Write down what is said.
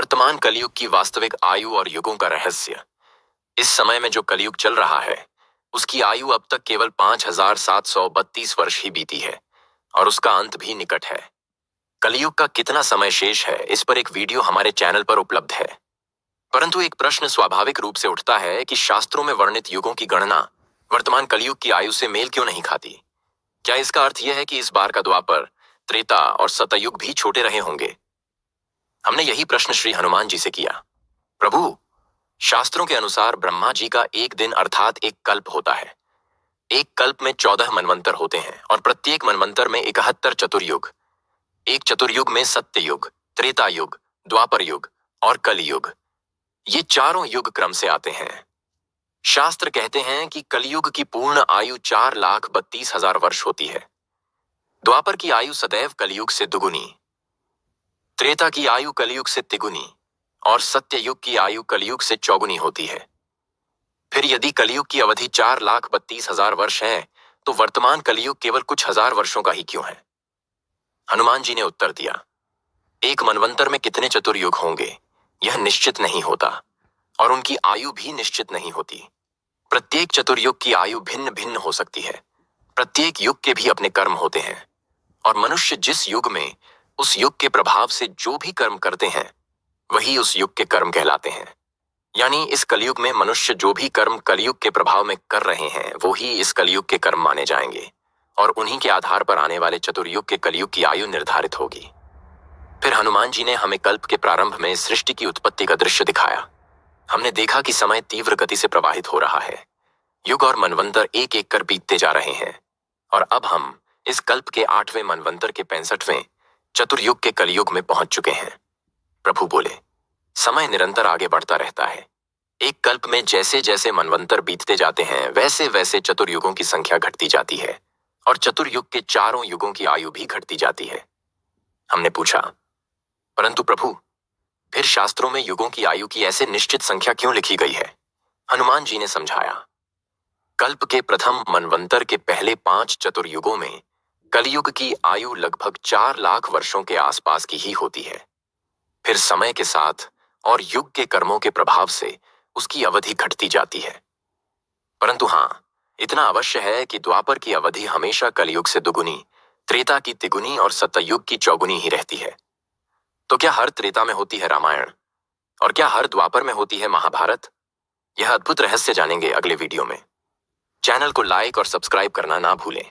वर्तमान कलयुग की वास्तविक आयु और युगों का रहस्य। इस समय में जो कलयुग चल रहा है उसकी आयु अब तक केवल 5732 वर्ष ही बीती है और उसका अंत भी निकट है। कलयुग का कितना समय शेष है, इस पर एक वीडियो हमारे चैनल पर उपलब्ध है। परंतु एक प्रश्न स्वाभाविक रूप से उठता है कि शास्त्रों में वर्णित युगों की गणना वर्तमान कलयुग की आयु से मेल क्यों नहीं खाती। क्या इसका अर्थ यह है कि इस बार का द्वापर, त्रेता और सतयुग भी छोटे रहे होंगे? हमने यही प्रश्न श्री हनुमान जी से किया। प्रभु, शास्त्रों के अनुसार ब्रह्मा जी का एक दिन अर्थात एक कल्प होता है। एक कल्प में 14 मनवंतर होते हैं और प्रत्येक मनवंतर में 71 चतुर्युग। एक चतुर्युग में सत्य युग, त्रेता युग, द्वापर युग और कलयुग, ये चारों युग क्रम से आते हैं। शास्त्र कहते हैं कि कलयुग की पूर्ण आयु 4,32,000 वर्ष होती है। द्वापर की आयु सदैव कलयुग से दुगुनी, त्रेता की आयु कलयुग से तिगुनी और सत्य युग की आयु कलयुग से चौगुनी होती है। फिर यदि कलयुग की अवधि 4,32,000 वर्ष है तो वर्तमान कलयुग केवल कुछ हजार वर्षों का ही क्यों है? हनुमान जी ने उत्तर दिया, एक मनवंतर में कितने चतुर्युग होंगे यह निश्चित नहीं होता और उनकी आयु भी निश्चित नहीं होती। प्रत्येक चतुर्युग की आयु भिन्न भिन्न हो सकती है। प्रत्येक युग के भी अपने कर्म होते हैं और मनुष्य जिस युग में उस युग के प्रभाव से जो भी कर्म करते हैं वही उस युग के कर्म कहलाते हैं। यानी इस कलयुग में मनुष्य जो भी कर्म कलयुग के प्रभाव में कर रहे हैं वो ही इस कलयुग के कर्म माने जाएंगे और उन्हीं के आधार पर आने वाले चतुर्युग के कलयुग की आयु निर्धारित होगी। फिर हनुमान जी ने हमें कल्प के प्रारंभ में सृष्टि की उत्पत्ति का दृश्य दिखाया। हमने देखा कि समय तीव्र गति से प्रवाहित हो रहा है। युग और मनवंतर एक एक कर बीतते जा रहे हैं और अब हम इस कल्प के 8वें मनवंतर के 65वें चतुर्युग के कलयुग में पहुंच चुके हैं। प्रभु बोले, समय निरंतर आगे बढ़ता रहता है। एक कल्प में जैसे जैसे मनवंतर बीतते जाते हैं वैसे वैसे चतुर्युगों की संख्या घटती जाती है और चतुर्युग के चारों युगों की आयु भी घटती जाती है। हमने पूछा, परंतु प्रभु, फिर शास्त्रों में युगों की आयु की ऐसे निश्चित संख्या क्यों लिखी गई है? हनुमान जी ने समझाया, कल्प के प्रथम मनवंतर के पहले 5 चतुर्युगों में कलयुग की आयु लगभग 4 लाख वर्षों के आसपास की ही होती है। फिर समय के साथ और युग के कर्मों के प्रभाव से उसकी अवधि घटती जाती है। परंतु हाँ, इतना अवश्य है कि द्वापर की अवधि हमेशा कलयुग से दुगुनी, त्रेता की तिगुनी और सतयुग की चौगुनी ही रहती है। तो क्या हर त्रेता में होती है रामायण और क्या हर द्वापर में होती है महाभारत? यह अद्भुत रहस्य जानेंगे अगले वीडियो में। चैनल को लाइक और सब्सक्राइब करना ना भूलें।